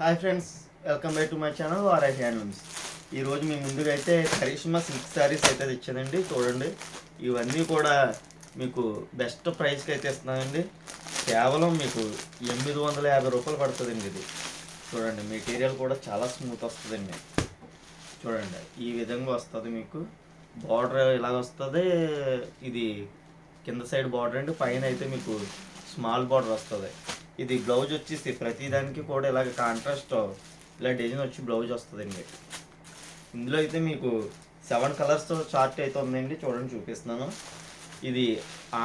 Hi friends, welcome back to my channel R I handlooms. ఈరోజు మీ ముందుగా అయితే కరిష్మా సిల్క్ శారీస్ అయితే తెచ్చానండి. చూడండి, ఇవన్నీ కూడా మీకు బెస్ట్ ప్రైస్కి అయితే ఇస్తున్నానండి. కేవలం మీకు 850 రూపాయలు పడుతుందండి. ఇది చూడండి, మెటీరియల్ కూడా చాలా స్మూత్ వస్తుందండి. చూడండి, ఈ విధంగా వస్తుంది. మీకు బార్డర్ ఇలాగ వస్తుంది. ఇది కింద సైడ్ బార్డర్ అండి, పైన అయితే మీకు స్మాల్ బార్డర్ వస్తుంది. ఇది బ్లౌజ్ వచ్చేసి ప్రతిదానికి కూడా ఇలాగ కాంట్రాస్ట్ ఇలా డిజైన్ వచ్చి బ్లౌజ్ వస్తుందండి. ఇందులో అయితే మీకు 7 కలర్స్తో చార్ట్ అయితే ఉందండి. చూడండి, చూపిస్తున్నాను. ఇది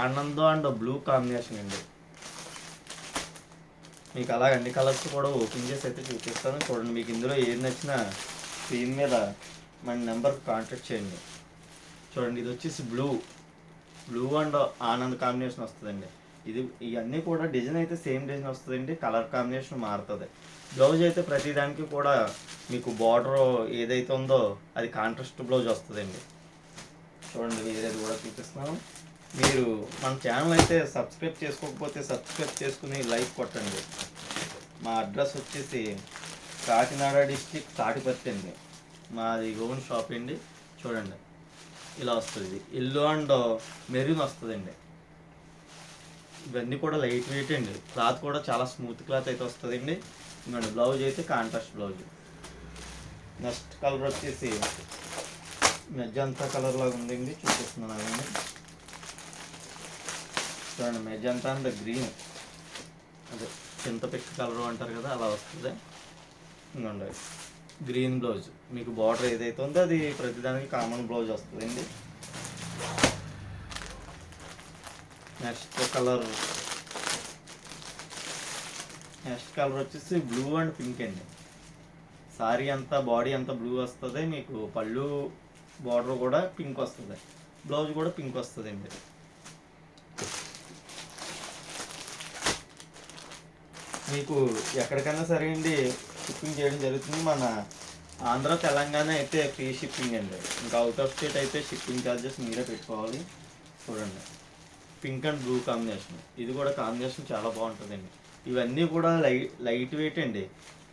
ఆనందం అండ్ బ్లూ కాంబినేషన్ అండి. మీకు అలాగ అన్ని కలర్స్ కూడా ఓపెన్ చేసి అయితే చూపిస్తాను. చూడండి, మీకు ఇందులో ఏది నచ్చినా స్క్రీన్ మీద మన నెంబర్కి కాంటాక్ట్ చేయండి. చూడండి, ఇది వచ్చేసి బ్లూ అండ్ ఆనంద్ కాంబినేషన్ వస్తుందండి. ఇవన్నీ కూడా డిజైన్ అయితే సేమ్ డిజైన్ వస్తుందండి, కలర్ కాంబినేషన్ మారుతుంది. బ్లౌజ్ అయితే ప్రతిదానికి కూడా మీకు బార్డర్ ఏదైతే ఉందో అది కాంట్రాస్ట్ బ్లౌజ్ వస్తుందండి. చూడండి, వేరేది కూడా చూపిస్తున్నాను. మీరు మన ఛానల్ అయితే సబ్స్క్రైబ్ చేసుకోకపోతే సబ్స్క్రైబ్ చేసుకుని లైక్ కొట్టండి. మా అడ్రస్ వచ్చేసి కాకినాడ డిస్టిక్ తాటిపత్తి అండి. మాది ఓన్ షాప్ అండి. చూడండి, ఇలా వస్తుంది. ఎల్లో అండ్ మెరూన్ వస్తుందండి. ఇవన్నీ కూడా లైట్ వెయిట్ అండి. క్లాత్ కూడా చాలా స్మూత్ క్లాత్ అయితే వస్తుందండి. ఇంకోండి, బ్లౌజ్ అయితే కాంట్రాస్ట్ బ్లౌజ్. నెక్స్ట్ కలర్ వచ్చేసి మెజంతా కలర్ లాగా ఉందండి, చూపిస్తున్నాను అదండి. చూడండి, మెజంతా అండ్ గ్రీన్, అదే చింతపిక్క కలర్ అంటారు కదా, అలా వస్తుంది. ఇంకోండి, గ్రీన్ బ్లౌజ్. మీకు బార్డర్ ఏదైతే ఉందో అది ప్రతిదానికి కామన్ బ్లౌజ్ వస్తుందండి. నెక్స్ట్ కలర్ వచ్చేసి బ్లూ అండ్ పింక్ అండి. సారీ అంతా బాడీ అంతా బ్లూ వస్తుంది. మీకు పళ్ళు బార్డర్ కూడా పింక్ వస్తుంది, బ్లౌజ్ కూడా పింక్ వస్తుంది అండి. మీకు ఎక్కడికైనా సరే అండి షిప్పింగ్ చేయడం జరుగుతుంది. మన ఆంధ్ర తెలంగాణ అయితే ఫ్రీ షిప్పింగ్ అండి. ఇంకా అవుట్ ఆఫ్ స్టేట్ అయితే షిప్పింగ్ ఛార్జెస్ మీరే పెట్టుకోవాలి. చూడండి, పింక్ అండ్ బ్లూ కాంబినేషన్. ఇది కూడా కాంబినేషన్ చాలా బాగుంటుందండి. ఇవన్నీ కూడా లైట్ వెయిట్ అండి.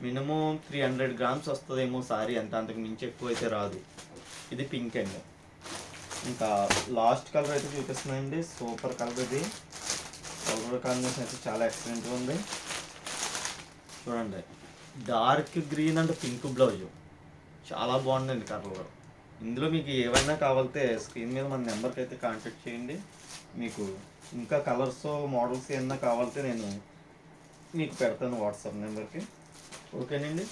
మినిమం 300 గ్రామ్స్ వస్తుందేమో సారీ, అంతకు మించి ఎక్కువ అయితే రాదు. ఇది పింక్ అండి. ఇంకా లాస్ట్ కలర్ అయితే చూపిస్తున్నాయండి. Super colour. ఇది కలర్ కాంబినేషన్ అయితే చాలా ఎక్సలెంట్గా ఉంది. చూడండి, dark green and pink blouse చాలా బాగుందండి కలర్. ఇందులో మీకు ఏవైనా కావాలితే స్క్రీన్ మీద మన నెంబర్కి అయితే కాంటాక్ట్ చేయండి. మీకు ఇంకా కలర్స్ మోడల్స్ ఏమన్నా కావాలితే నేను మీకు పెడతాను వాట్సాప్ నెంబర్కి. ఓకేనండి.